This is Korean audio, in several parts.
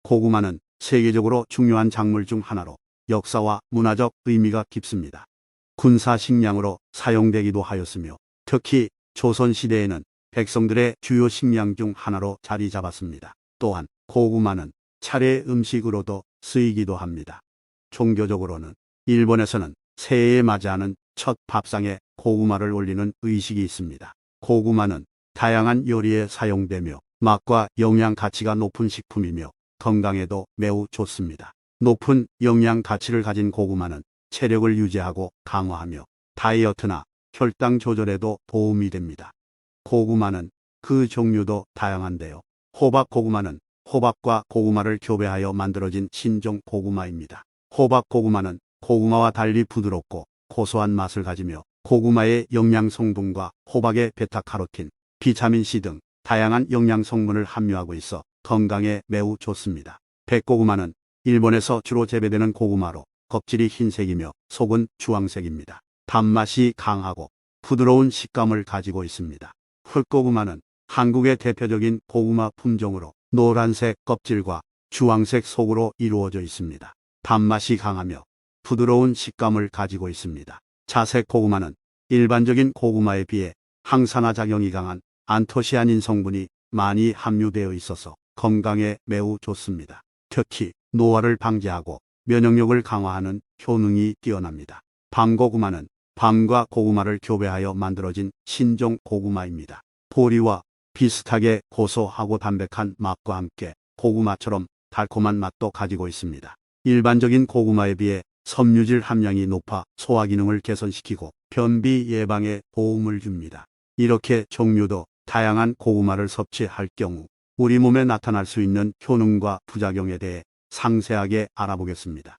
고구마는 세계적으로 중요한 작물 중 하나로 역사와 문화적 의미가 깊습니다. 군사 식량으로 사용되기도 하였으며 특히 조선시대에는 백성들의 주요 식량 중 하나로 자리 잡았습니다. 또한 고구마는 차례 음식으로도 쓰이기도 합니다. 종교적으로는 일본에서는 새해에 맞이하는 첫 밥상에 고구마를 올리는 의식이 있습니다. 고구마는 다양한 요리에 사용되며 맛과 영양 가치가 높은 식품이며 건강에도 매우 좋습니다. 높은 영양 가치를 가진 고구마는 체력을 유지하고 강화하며 다이어트나 혈당 조절에도 도움이 됩니다. 고구마는 그 종류도 다양한데요. 호박 고구마는 호박과 고구마를 교배하여 만들어진 신종 고구마입니다. 호박 고구마는 고구마와 달리 부드럽고 고소한 맛을 가지며 고구마의 영양 성분과 호박의 베타카로틴, 비타민C 등 다양한 영양 성분을 함유하고 있어 건강에 매우 좋습니다. 백고구마는 일본에서 주로 재배되는 고구마로 껍질이 흰색이며 속은 주황색입니다. 단맛이 강하고 부드러운 식감을 가지고 있습니다. 흑고구마는 한국의 대표적인 고구마 품종으로 노란색 껍질과 주황색 속으로 이루어져 있습니다. 단맛이 강하며 부드러운 식감을 가지고 있습니다. 자색 고구마는 일반적인 고구마에 비해 항산화 작용이 강한 안토시아닌 성분이 많이 함유되어 있어서 건강에 매우 좋습니다. 특히 노화를 방지하고 면역력을 강화하는 효능이 뛰어납니다. 밤고구마는 밤과 고구마를 교배하여 만들어진 신종 고구마입니다. 보리와 비슷하게 고소하고 담백한 맛과 함께 고구마처럼 달콤한 맛도 가지고 있습니다. 일반적인 고구마에 비해 섬유질 함량이 높아 소화 기능을 개선시키고 변비 예방에 도움을 줍니다. 이렇게 종류도 다양한 고구마를 섭취할 경우 우리 몸에 나타날 수 있는 효능과 부작용에 대해 상세하게 알아보겠습니다.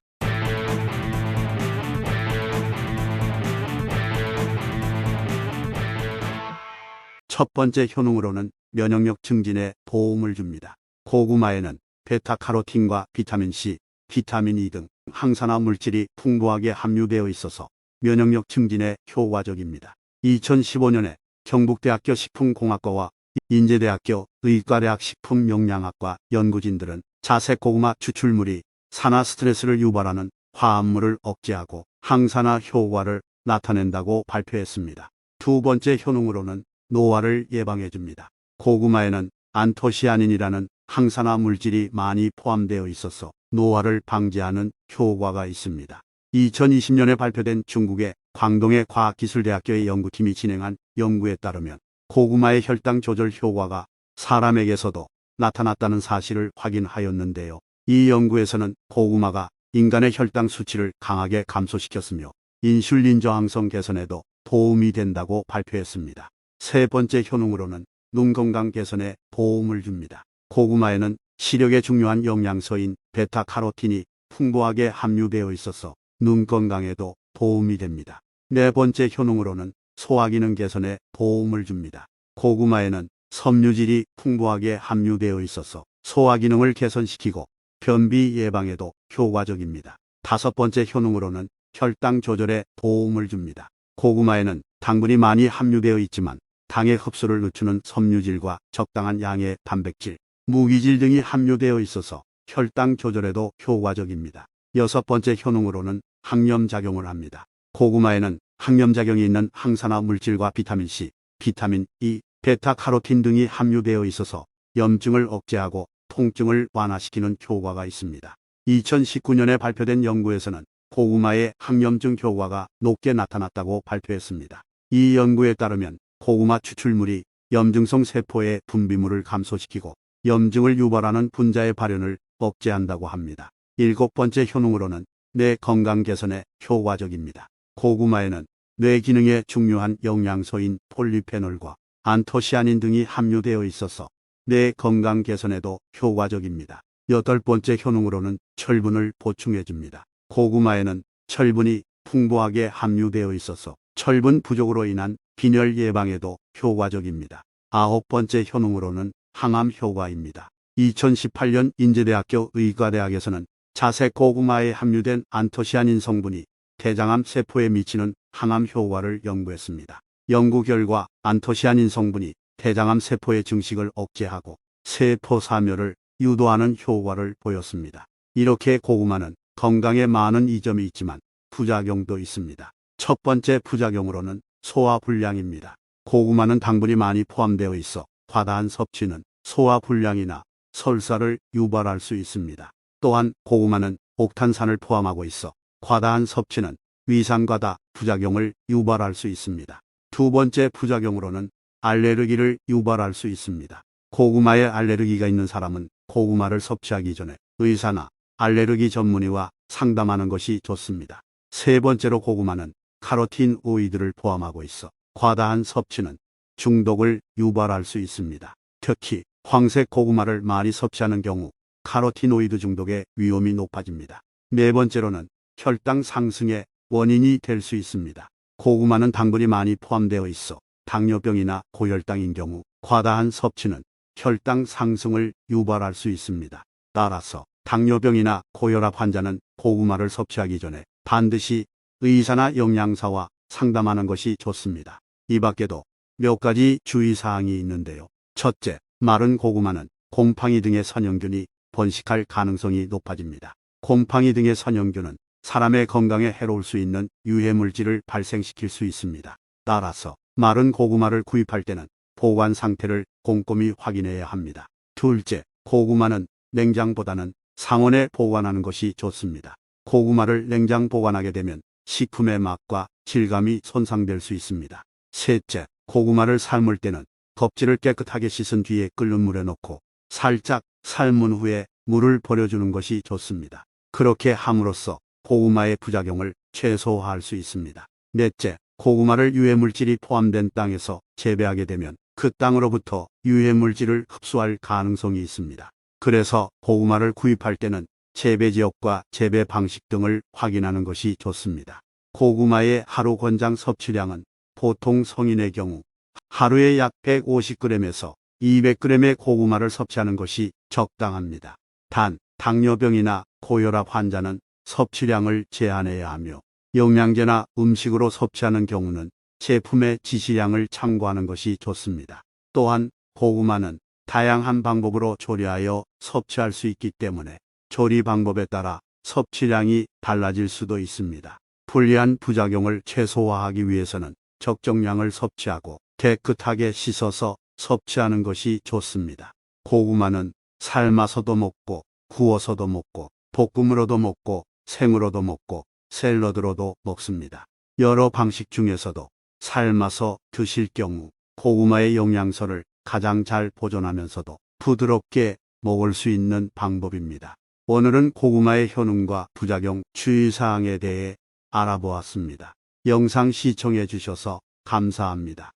첫 번째 효능으로는 면역력 증진에 도움을 줍니다. 고구마에는 베타카로틴과 비타민C, 비타민 E 등 항산화 물질이 풍부하게 함유되어 있어서 면역력 증진에 효과적입니다. 2015년에 경북대학교 식품공학과와 인제대학교 의과대학 식품영양학과 연구진들은 자색 고구마 추출물이 산화 스트레스를 유발하는 화합물을 억제하고 항산화 효과를 나타낸다고 발표했습니다. 두 번째 효능으로는 노화를 예방해줍니다. 고구마에는 안토시아닌이라는 항산화 물질이 많이 포함되어 있어서 노화를 방지하는 효과가 있습니다. 2020년에 발표된 중국의 광동의 과학기술대학교의 연구팀이 진행한 연구에 따르면 고구마의 혈당 조절 효과가 사람에게서도 나타났다는 사실을 확인하였는데요. 이 연구에서는 고구마가 인간의 혈당 수치를 강하게 감소시켰으며 인슐린 저항성 개선에도 도움이 된다고 발표했습니다. 세 번째 효능으로는 눈 건강 개선에 도움을 줍니다. 고구마에는 시력에 중요한 영양소인 베타카로틴이 풍부하게 함유되어 있어서 눈 건강에도 도움이 됩니다. 네 번째 효능으로는 소화기능 개선에 도움을 줍니다. 고구마에는 섬유질이 풍부하게 함유되어 있어서 소화기능을 개선시키고 변비 예방에도 효과적입니다. 다섯 번째 효능으로는 혈당 조절에 도움을 줍니다. 고구마에는 당분이 많이 함유되어 있지만 당의 흡수를 늦추는 섬유질과 적당한 양의 단백질, 무기질 등이 함유되어 있어서 혈당 조절에도 효과적입니다. 여섯 번째 효능으로는 항염작용을 합니다. 고구마에는 항염작용이 있는 항산화 물질과 비타민C, 비타민 E, 베타카로틴 등이 함유되어 있어서 염증을 억제하고 통증을 완화시키는 효과가 있습니다. 2019년에 발표된 연구에서는 고구마의 항염증 효과가 높게 나타났다고 발표했습니다. 이 연구에 따르면 고구마 추출물이 염증성 세포의 분비물을 감소시키고 염증을 유발하는 분자의 발현을 억제한다고 합니다. 일곱 번째 효능으로는 뇌 건강 개선에 효과적입니다. 고구마에는 뇌 기능에 중요한 영양소인 폴리페놀과 안토시아닌 등이 함유되어 있어서 뇌 건강 개선에도 효과적입니다. 여덟 번째 효능으로는 철분을 보충해줍니다. 고구마에는 철분이 풍부하게 함유되어 있어서 철분 부족으로 인한 빈혈 예방에도 효과적입니다. 아홉 번째 효능으로는 항암 효과입니다. 2018년 인제대학교 의과대학에서는 자색 고구마에 함유된 안토시아닌 성분이 대장암 세포에 미치는 항암 효과를 연구했습니다. 연구 결과 안토시아닌 성분이 대장암 세포의 증식을 억제하고 세포 사멸을 유도하는 효과를 보였습니다. 이렇게 고구마는 건강에 많은 이점이 있지만 부작용도 있습니다. 첫 번째 부작용으로는 소화불량입니다. 고구마는 당분이 많이 포함되어 있어 과다한 섭취는 소화불량이나 설사를 유발할 수 있습니다. 또한 고구마는 옥탄산을 포함하고 있어 과다한 섭취는 위산과다 부작용을 유발할 수 있습니다. 두 번째 부작용으로는 알레르기를 유발할 수 있습니다. 고구마에 알레르기가 있는 사람은 고구마를 섭취하기 전에 의사나 알레르기 전문의와 상담하는 것이 좋습니다. 세 번째로 고구마는 카로틴오이드를 포함하고 있어 과다한 섭취는 중독을 유발할 수 있습니다. 특히 황색 고구마를 많이 섭취하는 경우 카로티노이드 중독의 위험이 높아집니다. 네 번째로는 혈당 상승의 원인이 될 수 있습니다. 고구마는 당분이 많이 포함되어 있어 당뇨병이나 고혈당인 경우 과다한 섭취는 혈당 상승을 유발할 수 있습니다. 따라서 당뇨병이나 고혈압 환자는 고구마를 섭취하기 전에 반드시 의사나 영양사와 상담하는 것이 좋습니다. 이 밖에도 몇 가지 주의사항이 있는데요. 첫째, 마른 고구마는 곰팡이 등의 선형균이 번식할 가능성이 높아집니다. 곰팡이 등의 선형균은 사람의 건강에 해로울 수 있는 유해물질을 발생시킬 수 있습니다. 따라서 마른 고구마를 구입할 때는 보관 상태를 꼼꼼히 확인해야 합니다. 둘째, 고구마는 냉장보다는 상온에 보관하는 것이 좋습니다. 고구마를 냉장 보관하게 되면 식품의 맛과 질감이 손상될 수 있습니다. 셋째, 고구마를 삶을 때는 껍질을 깨끗하게 씻은 뒤에 끓는 물에 넣고 살짝 삶은 후에 물을 버려주는 것이 좋습니다. 그렇게 함으로써 고구마의 부작용을 최소화할 수 있습니다. 넷째, 고구마를 유해물질이 포함된 땅에서 재배하게 되면 그 땅으로부터 유해물질을 흡수할 가능성이 있습니다. 그래서 고구마를 구입할 때는 재배 지역과 재배 방식 등을 확인하는 것이 좋습니다. 고구마의 하루 권장 섭취량은 보통 성인의 경우 하루에 약 150g에서 200g의 고구마를 섭취하는 것이 적당합니다. 단, 당뇨병이나 고혈압 환자는 섭취량을 제한해야 하며 영양제나 음식으로 섭취하는 경우는 제품의 지시량을 참고하는 것이 좋습니다. 또한 고구마는 다양한 방법으로 조리하여 섭취할 수 있기 때문에 조리 방법에 따라 섭취량이 달라질 수도 있습니다. 불리한 부작용을 최소화하기 위해서는 적정량을 섭취하고 깨끗하게 씻어서 섭취하는 것이 좋습니다. 고구마는 삶아서도 먹고 구워서도 먹고 볶음으로도 먹고 생으로도 먹고 샐러드로도 먹습니다. 여러 방식 중에서도 삶아서 드실 경우 고구마의 영양소를 가장 잘 보존하면서도 부드럽게 먹을 수 있는 방법입니다. 오늘은 고구마의 효능과 부작용 주의사항에 대해 알아보았습니다. 영상 시청해 주셔서 감사합니다.